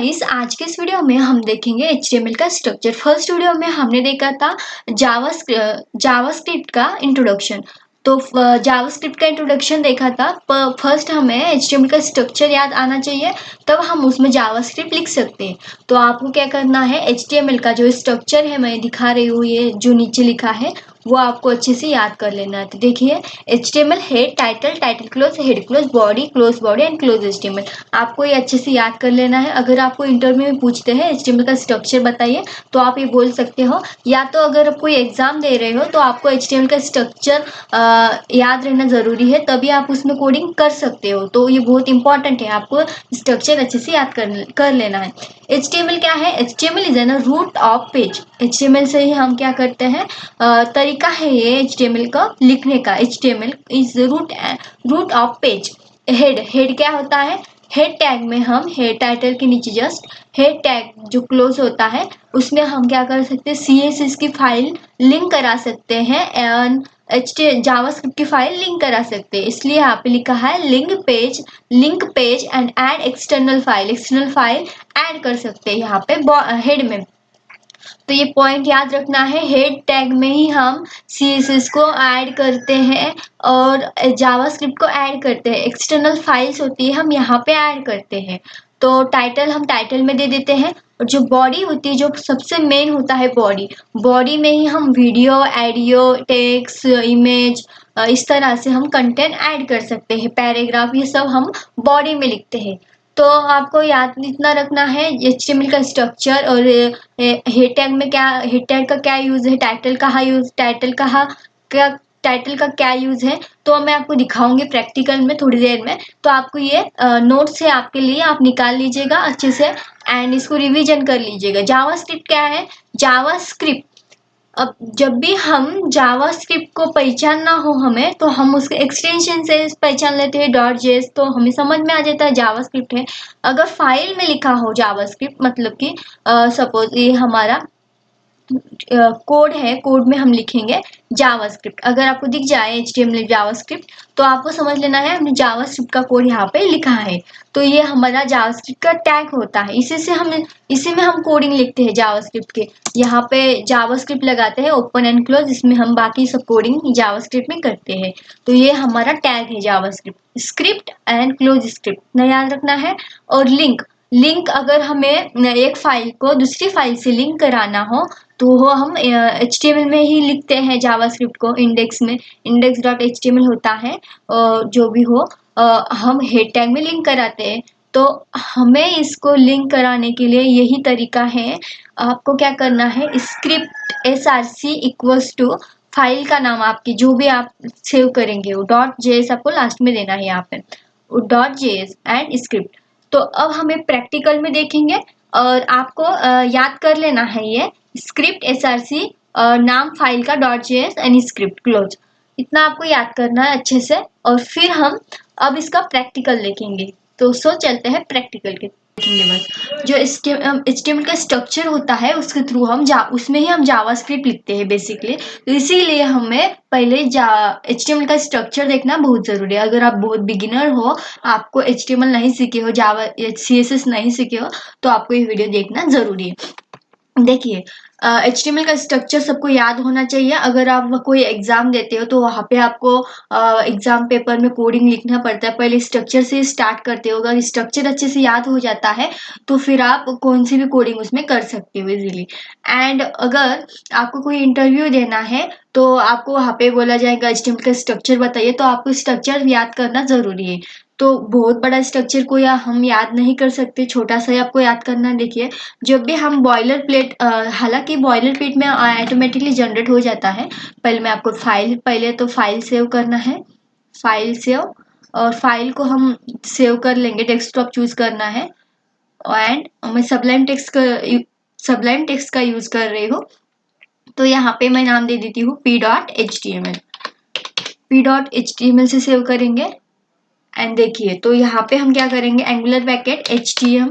Guys, आज के इस वीडियो में हम देखेंगे HTML का स्ट्रक्चर। फर्स्ट वीडियो में हमने देखा था जावास्क्रिप्ट का इंट्रोडक्शन। तो जावास्क्रिप्ट का इंट्रोडक्शन देखा था। फर्स्ट हमें HTML का स्ट्रक्चर याद आना चाहिए, तब हम उसमें जावास्क्रिप्ट लिख सकते हैं। तो आपको क्या करना है, HTML का जो स्ट्रक्चर है मैं दिखा रही हूँ, ये जो नीचे लिखा है वो आपको अच्छे से याद कर लेना है। तो देखिए, HTML head, title, title close, head close, body and close HTML। आपको ये अच्छे से याद कर लेना है। अगर आपको इंटरव्यू में पूछते हैं HTML का स्ट्रक्चर बताइए, तो आप ये बोल सकते हो। या तो अगर आप कोई एग्जाम दे रहे हो तो आपको HTML का स्ट्रक्चर याद रहना ज़रूरी है, तभी आप उसमें कोडिंग कर सकते हो। तो ये बहुत इंपॉर्टेंट है, आपको स्ट्रक्चर अच्छे से याद कर लेना है। HTML क्या है? HTML is an root of page. HTML से ही हम क्या करते हैं, तरीका है ये HTML का लिखने का। HTML is root of page. Head क्या होता है? हेड टैग में हम हेड टाइटल के नीचे जस्ट हेड टैग जो क्लोज होता है उसमें हम क्या कर सकते हैं, CSS की फाइल लिंक करा सकते हैं एंड जावास्क्रिप्ट की फाइल लिंक करा सकते हैं। इसलिए यहाँ पे लिखा है link page and add external file add कर सकते हैं यहाँ पे हेड में। तो ये पॉइंट याद रखना है, हेड टैग में ही हम CSS को ऐड करते हैं और जावास्क्रिप्ट को ऐड करते हैं। एक्सटर्नल फाइल्स होती है हम यहाँ पे ऐड करते हैं। तो टाइटल हम टाइटल में दे देते हैं, और जो बॉडी होती है, जो सबसे मेन होता है बॉडी में ही हम वीडियो, ऑडियो, टेक्स्ट, इमेज, इस तरह से हम कंटेंट ऐड कर सकते हैं। पैराग्राफ ये सब हम बॉडी में लिखते हैं। तो आपको याद इतना रखना है HTML का स्ट्रक्चर। और हेड टैग का क्या यूज है, टाइटल का क्या यूज है, तो मैं आपको दिखाऊंगी प्रैक्टिकल में थोड़ी देर में। तो आपको ये नोट्स है आपके लिए, आप निकाल लीजिएगा अच्छे से एंड इसको रिवीजन कर लीजिएगा। जावास्क्रिप्ट क्या है? जावास्क्रिप्ट, अब जब भी हम जावास्क्रिप्ट को पहचानना हो हमें, तो हम उसके एक्सटेंशन से पहचान लेते हैं .js, तो हमें समझ में आ जाता है जावास्क्रिप्ट है। अगर फाइल में लिखा हो जावास्क्रिप्ट, मतलब कि सपोज ये हमारा कोड है, कोड में हम लिखेंगे जावास्क्रिप्ट। अगर आपको दिख जाए HTML जावास्क्रिप्ट, तो आपको समझ लेना है हमने जावास्क्रिप्ट का कोड यहाँ पे लिखा है। तो ये हमारा जावास्क्रिप्ट का टैग होता है, इसी में हम कोडिंग लिखते हैं जावास्क्रिप्ट के। यहाँ पे जावास्क्रिप्ट लगाते हैं ओपन एंड क्लोज, इसमें हम बाकी सब कोडिंग जावास्क्रिप्ट में करते हैं। तो ये हमारा टैग है JavaScript. Script and close script न याद रखना है। और लिंक अगर हमें एक फाइल को दूसरी फाइल से लिंक कराना हो, तो वो हम HTML में ही लिखते हैं जावास्क्रिप्ट को। इंडेक्स में index.html होता है, जो भी हो, हम हेड टैग में लिंक कराते हैं। तो हमें इसको लिंक कराने के लिए यही तरीका है। आपको क्या करना है, script src equals to file का नाम आपकी जो भी आप सेव करेंगे वो .js आपको लास्ट में देना है यहाँ पे, .js एंड स्क्रिप्ट। तो अब हमें प्रैक्टिकल में देखेंगे और आपको याद कर लेना है ये स्क्रिप्ट src, नाम फाइल का .js एंड स्क्रिप्ट क्लोज, इतना आपको याद करना है अच्छे से। और फिर हम अब इसका प्रैक्टिकल देखेंगे। तो चलते हैं प्रैक्टिकल के देखेंगे। बस जो HTML का स्ट्रक्चर होता है उसके थ्रू हम उसमें ही हम जावास्क्रिप्ट लिखते हैं बेसिकली। तो इसीलिए हमें पहले HTML का स्ट्रक्चर देखना बहुत ज़रूरी है। अगर आप बहुत बिगिनर हो, आपको HTML नहीं सीखे हो, जावा CSS नहीं सीखे हो, तो आपको ये वीडियो देखना ज़रूरी है। देखिए, HTML का स्ट्रक्चर सबको याद होना चाहिए। अगर आप कोई एग्जाम देते हो तो वहाँ पे आपको एग्जाम पेपर में कोडिंग लिखना पड़ता है। पहले स्ट्रक्चर से स्टार्ट करते हो, अगर स्ट्रक्चर अच्छे से याद हो जाता है तो फिर आप कौन सी भी कोडिंग उसमें कर सकते हो इजीली। एंड अगर आपको कोई इंटरव्यू देना है तो आपको वहाँ पे बोला जाएगा HTML का स्ट्रक्चर बताइए, तो आपको स्ट्रक्चर याद करना ज़रूरी है। तो बहुत बड़ा स्ट्रक्चर को हम याद नहीं कर सकते, छोटा सा ही आपको याद करना है। देखिए, जब भी हम बॉयलर प्लेट, हालांकि बॉयलर प्लेट में ऑटोमेटिकली जनरेट हो जाता है। पहले मैं आपको पहले तो फाइल सेव करना है, फाइल सेव, और फाइल को हम सेव कर लेंगे, डेस्कटॉप चूज करना है। एंड मैं सबलाइम टेक्स्ट का यूज कर रही हूँ, तो यहाँ पे मैं नाम दे देती हूँ p.html। p.html से सेव करेंगे। एंड देखिए, तो यहाँ पे हम क्या करेंगे, एंगुलर ब्रैकेट htm,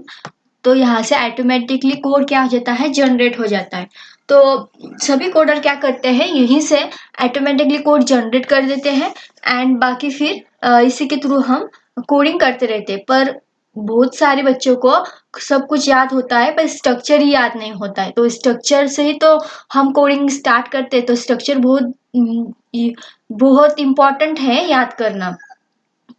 तो यहाँ से ऑटोमेटिकली कोड क्या हो जाता है, जनरेट हो जाता है। तो सभी कोडर क्या करते हैं, यहीं से ऑटोमेटिकली कोड जनरेट कर देते हैं एंड बाकी फिर इसी के थ्रू हम कोडिंग करते रहते हैं। पर बहुत सारे बच्चों को सब कुछ याद होता है पर स्ट्रक्चर ही याद नहीं होता है, तो स्ट्रक्चर से ही तो हम कोडिंग स्टार्ट करते हैं, तो स्ट्रक्चर बहुत इम्पोर्टेंट है याद करना।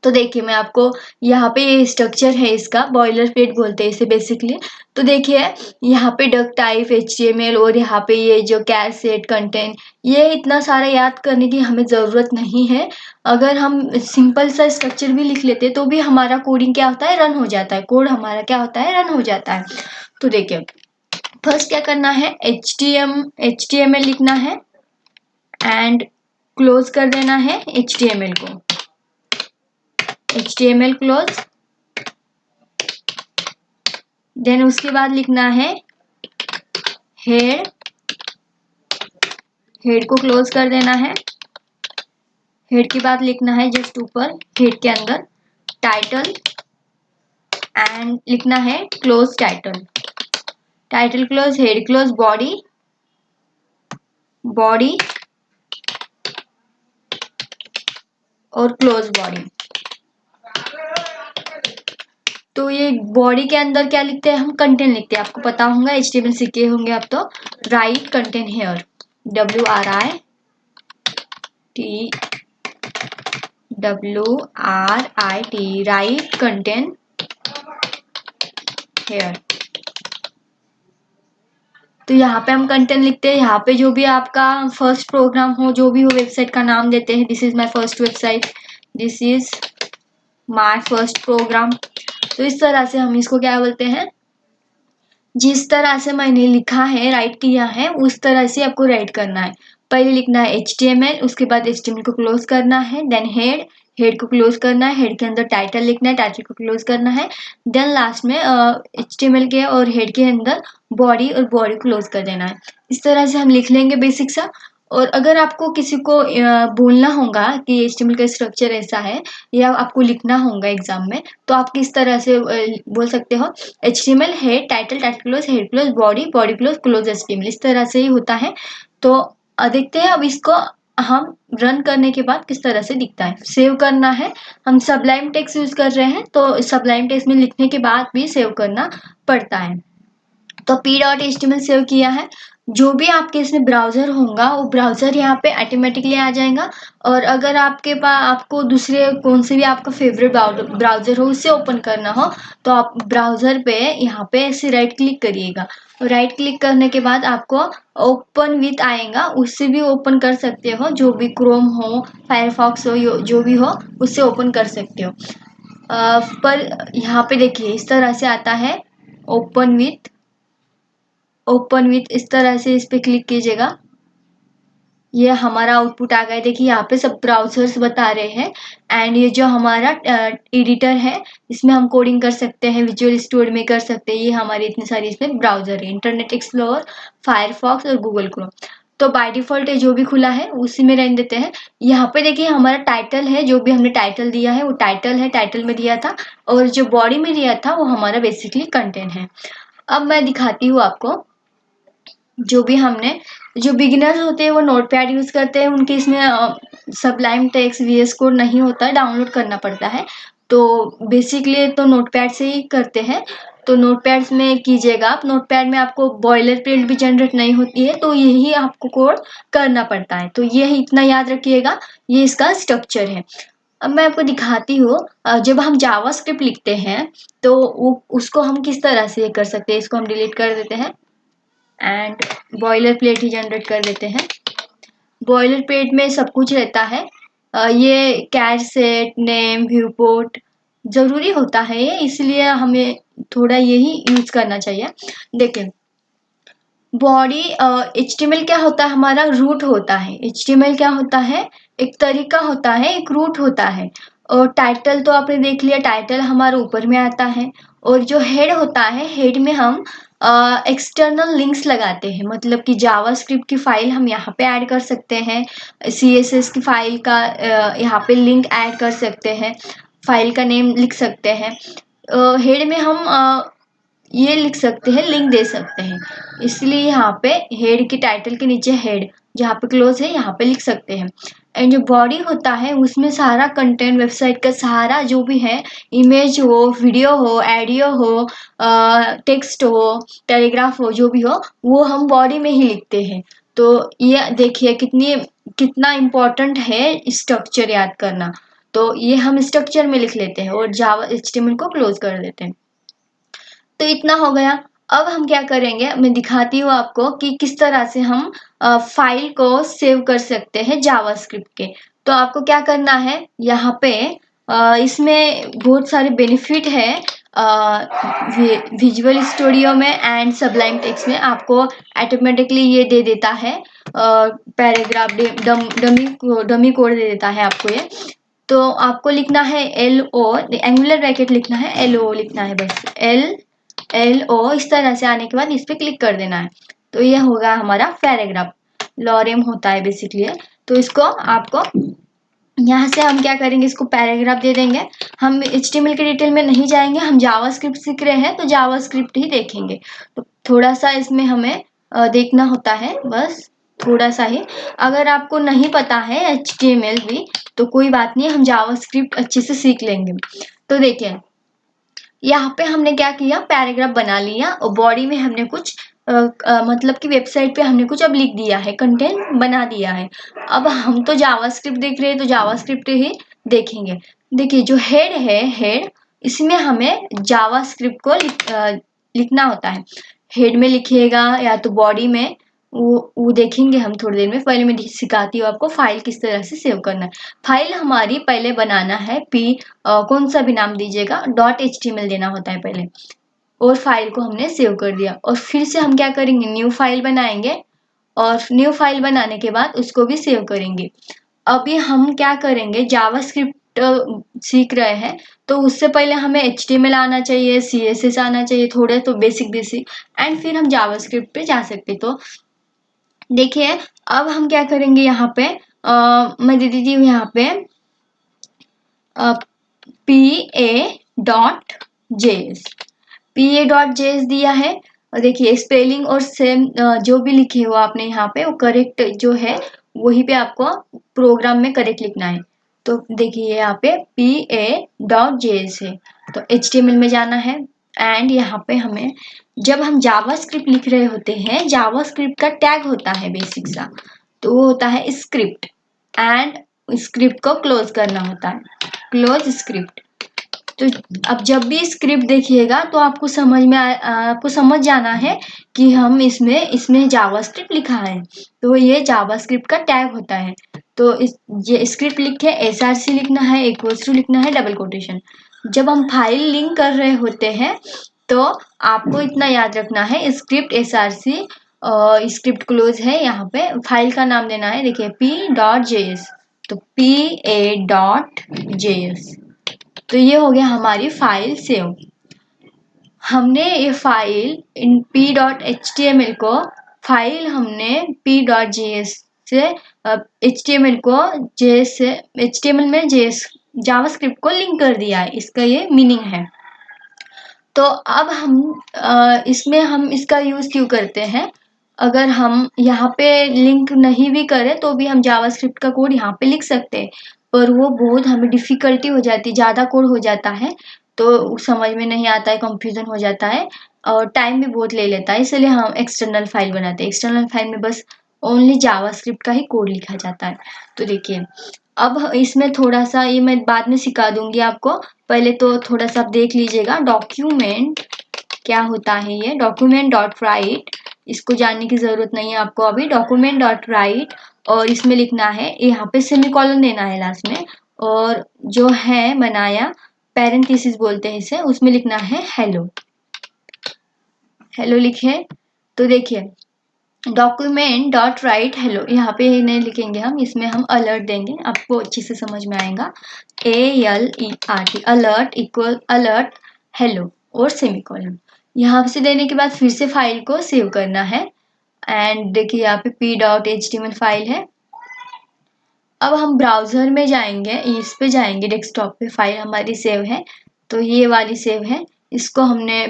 तो देखिए मैं आपको यहाँ पे ये स्ट्रक्चर है इसका, बॉयलर प्लेट बोलते हैं इसे बेसिकली। तो देखिए यहाँ पे डक टाइप, HTML और यहाँ पे ये जो कैर सेट कंटेंट, ये इतना सारा याद करने की हमें ज़रूरत नहीं है। अगर हम सिंपल सा स्ट्रक्चर भी लिख लेते तो भी हमारा कोडिंग क्या होता है, रन हो जाता है, कोड हमारा क्या होता है, रन हो जाता है। तो देखिए फर्स्ट क्या करना है, HTML लिखना है एंड क्लोज कर देना है HTML को, HTML क्लोज। देन उसके बाद लिखना है हेड, हेड को क्लोज कर देना है। हेड के बाद लिखना है जस्ट ऊपर हेड के अंदर टाइटल एंड लिखना है close title, title close, head close, body, body और क्लोज बॉडी। तो ये बॉडी के अंदर क्या लिखते हैं, हम कंटेंट लिखते हैं, आपको पता होगा, HTML सीखे होंगे आप तो। Write content here, WRIT, write content here. तो यहाँ पे हम कंटेंट लिखते हैं, यहाँ पे जो भी आपका फर्स्ट प्रोग्राम हो, जो भी हो, वेबसाइट का नाम देते हैं, this is my first website, this is my first program. तो इस तरह से हम इसको क्या बोलते हैं, जिस तरह से मैंने लिखा है, राइट किया है, उस तरह से आपको राइट करना है। पहले लिखना है HTML, उसके बाद HTML को क्लोज करना है, देन हेड, हेड को क्लोज करना है, हेड के अंदर टाइटल लिखना है, टाइटल को क्लोज करना है, देन लास्ट में HTML के और हेड के अंदर बॉडी और बॉडी क्लोज कर देना है। इस तरह से हम लिख लेंगे बेसिक सा। और अगर आपको किसी को बोलना होगा कि HTML का स्ट्रक्चर ऐसा है या आपको लिखना होगा एग्जाम में, तो आप किस तरह से बोल सकते हो, HTML head title, title close, head close, body, body close, close HTML, इस तरह से ही होता है। तो देखते हैं अब इसको हम रन करने के बाद किस तरह से दिखता है। सेव करना है, हम सबलाइम टेक्स्ट यूज कर रहे हैं, तो सबलाइम टेक्स्ट में लिखने के बाद भी सेव करना पड़ता है। तो p.html सेव किया है, जो भी आपके इसमें ब्राउजर होगा वो ब्राउजर यहाँ पे ऑटोमेटिकली आ जाएगा। और अगर आपके पास आपको दूसरे कौन से भी आपका फेवरेट ब्राउजर हो उससे ओपन करना हो, तो आप ब्राउजर पे यहाँ पे ऐसे राइट क्लिक करिएगा, राइट क्लिक करने के बाद आपको ओपन विथ आएगा, उससे भी ओपन कर सकते हो, जो भी क्रोम हो, फायरफॉक्स हो, जो भी हो उससे ओपन कर सकते हो। पर यहाँ पे देखिए इस तरह से आता है, ओपन विथ इस तरह से इस पे क्लिक कीजिएगा, ये हमारा आउटपुट आ गया है। देखिए यहाँ पे सब ब्राउजर्स बता रहे हैं एंड ये जो हमारा एडिटर है इसमें हम कोडिंग कर सकते हैं, विजुअल स्टूडियो में कर सकते हैं, ये हमारी इतनी सारी इसमें ब्राउजर है, इंटरनेट एक्सप्लोरर, फायरफॉक्स और गूगल क्रोम। तो बाय डिफॉल्ट जो भी खुला है उसी में रहने देते हैं। यहाँ पे देखिए हमारा टाइटल है, जो भी हमने टाइटल दिया है वो टाइटल है, टाइटल में दिया था, और जो बॉडी में दिया था वो हमारा बेसिकली कंटेंट है। अब मैं दिखाती हूँ आपको, जो भी हमने, जो बिगिनर्स होते हैं वो नोटपैड यूज करते हैं, उनके इसमें सबलाइम टेक्स्ट VS कोड नहीं होता है, डाउनलोड करना पड़ता है, तो बेसिकली तो नोटपैड से ही करते हैं। तो नोटपैड में कीजिएगा आप, नोटपैड में आपको बॉयलर प्लेट भी जनरेट नहीं होती है, तो यही आपको कोड करना पड़ता है। तो ये इतना याद रखिएगा, ये इसका स्ट्रक्चर है। अब मैं आपको दिखाती हूँ, जब हम जावास्क्रिप्ट लिखते हैं तो वो उसको हम किस तरह से कर सकते हैं। इसको हम डिलीट कर देते हैं and boiler plate he generate कर देते हैं। बॉयलर प्लेट में सब कुछ रहता है, ये कैर सेट, नेम, व्यू पोर्ट जरूरी होता है ये, इसलिए हमें थोड़ा यही यूज करना चाहिए। देखिए बॉडी HTML क्या होता है, हमारा रूट होता है। HTML क्या होता है, एक तरीका होता है, एक रूट होता है। और टाइटल तो आपने देख लिया, टाइटल हमारे ऊपर में आता है। और जो हेड होता है, हेड में हम एक्सटर्नल लिंक्स लगाते हैं, मतलब कि जावास्क्रिप्ट की फाइल हम यहाँ पे ऐड कर सकते हैं, CSS की फाइल का यहाँ पे लिंक ऐड कर सकते हैं, फाइल का नेम लिख सकते हैं। हेड में हम ये लिख सकते हैं, लिंक दे सकते हैं, इसलिए यहाँ पे हेड की टाइटल के नीचे हेड, जहाँ पे क्लोज है यहाँ पे लिख सकते हैं। एंड जो बॉडी होता है उसमें सारा कंटेंट, वेबसाइट का सारा जो भी है, इमेज हो, वीडियो हो, ऑडियो हो, टेक्स्ट हो, टेलीग्राफ हो, जो भी हो, वो हम बॉडी में ही लिखते हैं। तो ये देखिए कितना इम्पोर्टेंट है स्ट्रक्चर याद करना। तो ये हम स्ट्रक्चर में लिख लेते हैं और जावा HTML को क्लोज कर देते हैं। तो इतना हो गया। अब हम क्या करेंगे, मैं दिखाती हूँ आपको कि किस तरह से हम फाइल को सेव कर सकते हैं जावास्क्रिप्ट के। तो आपको क्या करना है, यहाँ पे इसमें बहुत सारे बेनिफिट है विजुअल स्टूडियो में एंड सबलाइम टेक्स्ट में। आपको ऑटोमेटिकली ये दे देता है पैराग्राफ, डमी कोड दे देता है आपको ये। तो आपको लिखना है LO, एंगुलर ब्रैकेट लिखना है, LO लिखना है, बस LO। इस तरह से आने के बाद इस पर क्लिक कर देना है। तो ये होगा हमारा पैराग्राफ, लॉरेम होता है बेसिकली। तो इसको आपको यहाँ से हम क्या करेंगे, इसको पैराग्राफ दे देंगे। हम HTML के डिटेल में नहीं जाएंगे, हम जावास्क्रिप्ट सीख रहे हैं तो जावास्क्रिप्ट ही देखेंगे। तो थोड़ा सा इसमें हमें देखना होता है, बस थोड़ा सा ही। अगर आपको नहीं पता है HTML भी तो कोई बात नहीं, हम जावास्क्रिप्ट अच्छे से सीख लेंगे। तो देखिए यहाँ पे हमने क्या किया, पैराग्राफ बना लिया और बॉडी में हमने कुछ मतलब कि वेबसाइट पे हमने कुछ अब लिख दिया है, कंटेंट बना दिया है। अब हम तो जावास्क्रिप्ट देख रहे हैं तो जावास्क्रिप्ट ही देखेंगे। देखिए जो हेड है, हेड, इसमें हमें जावास्क्रिप्ट को लिखना होता है। हेड में लिखिएगा या तो बॉडी में, वो देखेंगे हम थोड़ी देर में। पहले मैं सिखाती हूँ आपको फाइल किस तरह से सेव करना है। फाइल हमारी पहले बनाना है कौन सा भी नाम दीजिएगा, .html देना होता है पहले। और फाइल को हमने सेव कर दिया और फिर से हम क्या करेंगे, न्यू फाइल बनाएंगे और न्यू फाइल बनाने के बाद उसको भी सेव करेंगे। अभी हम क्या करेंगे, जावास्क्रिप्ट सीख रहे हैं तो उससे पहले हमें HTML आना चाहिए, CSS आना चाहिए, थोड़े तो बेसिक एंड फिर हम जावास्क्रिप्ट पे जा सकते। तो देखिए अब हम क्या करेंगे, यहाँ पे मैं दे दीजिए यहाँ पे PA.js दिया है। और देखिए स्पेलिंग और सेम जो भी लिखे हो आपने यहाँ पे वो करेक्ट जो है वही पे आपको प्रोग्राम में करेक्ट लिखना है। तो देखिए यहाँ पे PA.js है, तो HTML में जाना है। एंड यहाँ पे हमें जब हम जावास्क्रिप्ट लिख रहे होते हैं, जावास्क्रिप्ट का टैग होता है बेसिक सा, तो वो होता है स्क्रिप्ट। एंड स्क्रिप्ट को क्लोज करना होता है, क्लोज स्क्रिप्ट। तो अब जब भी स्क्रिप्ट देखिएगा तो आपको आपको समझ जाना है कि हम इसमें जावास्क्रिप्ट लिखा है, तो ये जावास्क्रिप्ट का टैग होता है। तो ये स्क्रिप्ट लिखे SRC लिखना है, इक्वल्स टू लिखना है, डबल कोटेशन। जब हम फाइल लिंक कर रहे होते हैं तो आपको इतना याद रखना है, स्क्रिप्ट SRC स्क्रिप्ट क्लोज है, यहाँ पे फाइल का नाम देना है। देखिए P.js, तो PA.js। तो ये हो गया हमारी फाइल सेव। हमने ये फाइल इन P.html को फाइल हमने P.js से HTML को JS से HTML में JS जावास्क्रिप्ट को लिंक कर दिया है, इसका ये मीनिंग है। तो अब इसमें हम इसका यूज क्यों करते हैं, अगर हम यहाँ पे लिंक नहीं भी करें तो भी हम जावास्क्रिप्ट का कोड यहाँ पे लिख सकते हैं, पर वो बहुत हमें डिफिकल्टी हो जाती है, ज़्यादा कोड हो जाता है तो समझ में नहीं आता है, कंफ्यूजन हो जाता है और टाइम भी बहुत ले लेता है। इसलिए हम एक्सटर्नल फाइल बनाते हैं। एक्सटर्नल फाइल में बस ओनली जावास्क्रिप्ट का ही कोड लिखा जाता है। तो देखिए अब इसमें थोड़ा सा ये मैं बाद में सिखा दूंगी आपको, पहले तो थोड़ा सा आप देख लीजिएगा। डॉक्यूमेंट क्या होता है, ये document.write, इसको जानने की जरूरत नहीं है आपको अभी। document.write और इसमें लिखना है, यहाँ पे सेमीकोलन देना है लास्ट में, और जो है बनाया पैरेंथेसिस बोलते हैं इसे, उसमें लिखना है हेलो। हेलो लिखे तो देखिए document.write हेलो, यहाँ पे नहीं लिखेंगे हम, इसमें हम अलर्ट देंगे, आपको अच्छे से समझ में आएगा। ALERT, alert equal alert hello और सेमीकोलन। यहाँ से देने के बाद फिर से फाइल को सेव करना है। एंड देखिए यहाँ पे P.html फाइल है। अब हम ब्राउजर में जाएंगे, इस पे जाएंगे, डेस्कटॉप पे फाइल हमारी सेव है, तो ये वाली सेव है। इसको हमने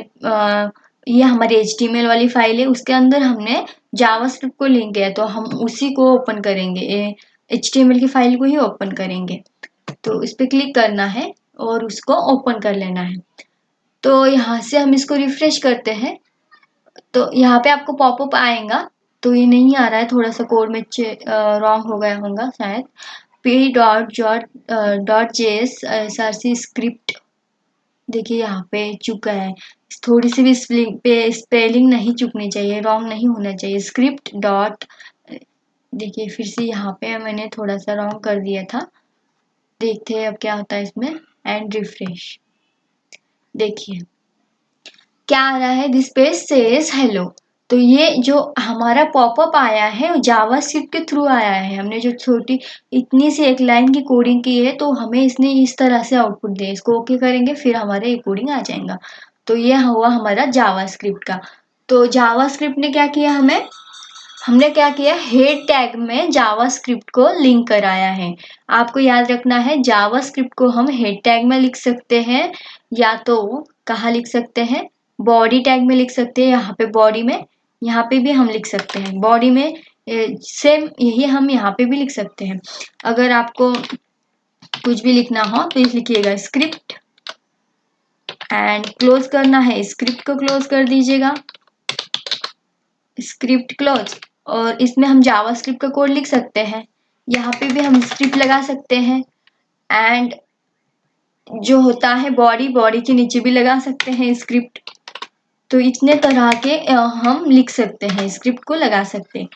ये हमारी HTML वाली फाइल है, उसके अंदर हमने जावास्क्रिप्ट को लिंक किया, तो हम उसी को ओपन करेंगे। HTML की फाइल को ही ओपन करेंगे। तो इस पर क्लिक करना है और उसको ओपन कर लेना है। तो यहाँ से हम इसको रिफ्रेश करते हैं तो यहाँ पे आपको पॉपअप आएगा। तो ये नहीं आ रहा है, थोड़ा सा कोड में रॉन्ग हो गया होगा शायद। p.js स्क्रिप्ट, देखिए यहाँ पे चुका है। थोड़ी सी भी स्पेलिंग नहीं चुकनी चाहिए, रॉन्ग नहीं होना चाहिए। स्क्रिप्ट डॉट, देखिए फिर से यहाँ पे मैंने थोड़ा सा रॉन्ग कर दिया था। देखते हैं अब क्या होता है इसमें। एंड रिफ्रेश, देखिए क्या आ रहा है, दिस पेज सेज हेलो। तो ये जो हमारा पॉपअप आया है वो जावास्क्रिप्ट के थ्रू आया है। हमने जो छोटी इतनी सी एक लाइन की कोडिंग की है तो हमें इसने इस तरह से आउटपुट दिया। इसको ओके करेंगे फिर हमारा ये कोडिंग आ जाएगा। तो ये हुआ हमारा जावास्क्रिप्ट का। तो जावास्क्रिप्ट ने क्या किया, हमने क्या किया, हेड टैग में जावास्क्रिप्ट को लिंक कराया है। आपको याद रखना है जावास्क्रिप्ट को हम हेड टैग में लिख सकते हैं या तो कहाँ लिख सकते हैं, बॉडी टैग में लिख सकते हैं। यहाँ पे बॉडी में, यहाँ पे भी हम लिख सकते हैं बॉडी में। सेम यही हम यहाँ पे भी लिख सकते हैं। अगर आपको कुछ भी लिखना हो तो इस लिखिएगा स्क्रिप्ट एंड क्लोज करना है, स्क्रिप्ट को क्लोज कर दीजिएगा, स्क्रिप्ट क्लोज। और इसमें हम जावास्क्रिप्ट का कोड लिख सकते हैं। यहाँ पे भी हम स्क्रिप्ट लगा सकते हैं। एंड जो होता है बॉडी के नीचे भी लगा सकते हैं स्क्रिप्ट। तो इतने तरह के हम लिख सकते हैं, स्क्रिप्ट को लगा सकते हैं।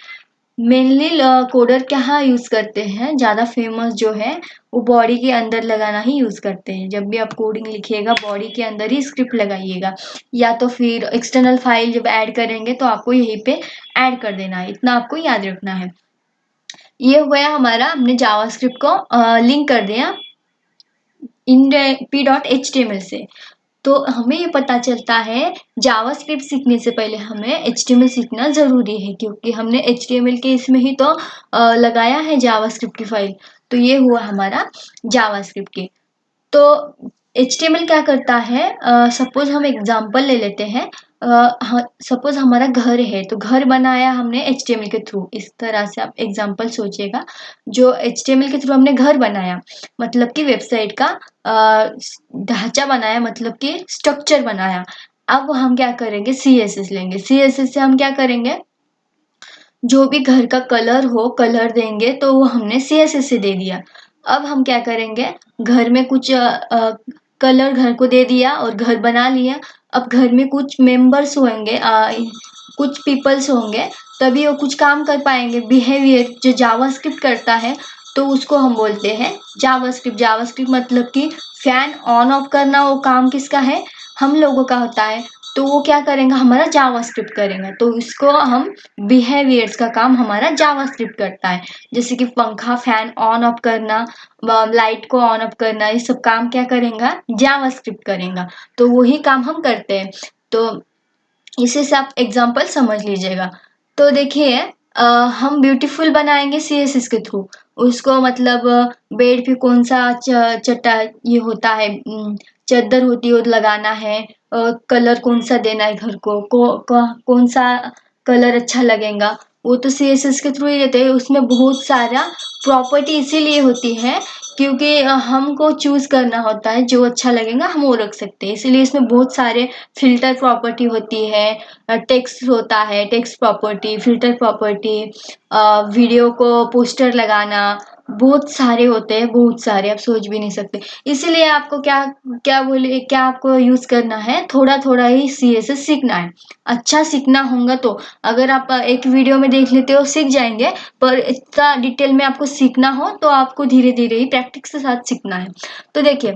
मेनली कोडर क्या यूज करते हैं, ज्यादा फेमस जो है वो बॉडी के अंदर लगाना ही यूज करते हैं। जब भी आप कोडिंग लिखिएगा बॉडी के अंदर ही स्क्रिप्ट लगाइएगा, या तो फिर एक्सटर्नल फाइल जब ऐड करेंगे तो आपको यहीं पे ऐड कर देना है, इतना आपको याद रखना है। ये हुआ हमारा, हमने जावास्क्रिप्ट को लिंक कर दिया इन p.html से। तो हमें ये पता चलता है जावास्क्रिप्ट सीखने से पहले हमें HTML सीखना जरूरी है, क्योंकि हमने HTML के इसमें ही तो लगाया है जावास्क्रिप्ट की फाइल। तो ये हुआ हमारा जावास्क्रिप्ट के। तो HTML क्या करता है, सपोज हम एग्जांपल ले लेते हैं। सपोज हमारा घर है तो घर बनाया हमने HTML के थ्रू। इस तरह से आप एग्जांपल सोचिएगा, जो HTML के थ्रू हमने घर बनाया मतलब कि वेबसाइट का ढांचा बनाया, मतलब कि स्ट्रक्चर बनाया। अब हम क्या करेंगे, CSS लेंगे। CSS से हम क्या करेंगे, जो भी घर का कलर हो कलर देंगे। तो वो हमने CSS से दे दिया। अब हम क्या करेंगे, घर में कुछ कलर घर को दे दिया और घर बना लिया। अब घर में कुछ मेंबर्स होंगे, कुछ पीपल्स होंगे, तभी वो कुछ काम कर पाएंगे। बिहेवियर जो जावास्क्रिप्ट करता है तो उसको हम बोलते हैं जावास्क्रिप्ट। जावास्क्रिप्ट मतलब कि फैन ऑन ऑफ करना, वो काम किसका है, हम लोगों का होता है। तो वो क्या करेंगे, हमारा जावास्क्रिप्ट करेंगे। तो इसको हम बिहेवियर्स का काम हमारा जावास्क्रिप्ट करता है। जैसे कि पंखा फैन ऑन ऑफ करना, लाइट को ऑन ऑफ करना, ये सब काम क्या करेगा, जावास्क्रिप्ट करेगा। तो वही काम हम करते हैं। तो इसी से आप एग्जांपल समझ लीजिएगा। तो देखिए हम ब्यूटीफुल बनाएंगे CSS के थ्रू। उसको मतलब बेड पे कौन सा चट्टा ये होता है, चादर होती है वो लगाना है, कलर कौन सा देना है घर को कौन सा कलर अच्छा लगेगा, वो तो CSS के थ्रू ही देते हैं। उसमें बहुत सारा प्रॉपर्टी इसीलिए होती है क्योंकि हमको चूज करना होता है, जो अच्छा लगेगा हम वो रख सकते हैं। इसीलिए इसमें बहुत सारे फिल्टर प्रॉपर्टी होती है, टेक्स्ट होता है, text property, filter property, video को पोस्टर लगाना, बहुत सारे होते हैं, बहुत सारे, आप सोच भी नहीं सकते। इसीलिए आपको क्या आपको यूज करना है, थोड़ा थोड़ा ही CSS सीखना है। अच्छा सीखना होगा तो अगर आप एक वीडियो में देख लेते हो सीख जाएंगे, पर इतना डिटेल में आपको सीखना हो तो आपको धीरे धीरे ही प्रैक्टिस के साथ सीखना है। तो देखिए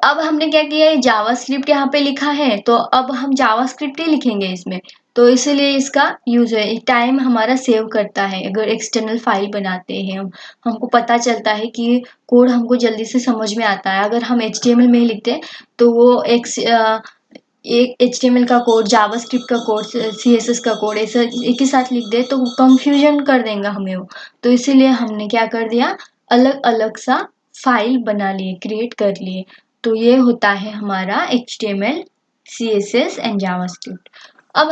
अब हमने क्या किया है, जावास्क्रिप्ट यहाँ पे लिखा है तो अब हम जावास्क्रिप्ट ही लिखेंगे इसमें। तो इसीलिए इसका यूज है, टाइम हमारा सेव करता है। अगर एक्सटर्नल फाइल बनाते हैं हमको पता चलता है कि कोड हमको जल्दी से समझ में आता है। अगर हम HTML में ही लिखते हैं तो वो एक HTML का कोड, जावास्क्रिप्ट का कोड, CSS का कोड ऐसा एक ही साथ लिख दे तो कंफ्यूजन कर देगा हमें वो। तो इसीलिए हमने क्या कर दिया, अलग अलग सा फाइल बना लिए, क्रिएट कर लिए। तो ये होता है हमारा HTML, CSS एंड जावास्क्रिप्ट। अब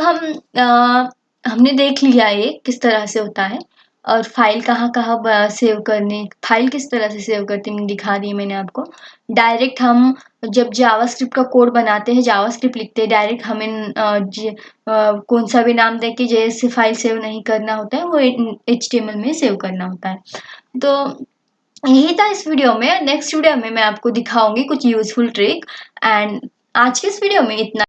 हमने देख लिया ये किस तरह से होता है। और फाइल कहाँ कहाँ सेव करनी, फाइल किस तरह से सेव करते हैं दिखा दी मैंने आपको। डायरेक्ट हम जब जावास्क्रिप्ट का कोड बनाते हैं, जावास्क्रिप्ट लिखते हैं, डायरेक्ट हमें कौन सा भी नाम देके जैसे फाइल सेव नहीं करना होता है, वो HTML में सेव करना होता है। तो यही था इस वीडियो में। नेक्स्ट वीडियो में मैं आपको दिखाऊंगी कुछ यूजफुल ट्रिक। एंड आज के इस वीडियो में इतना।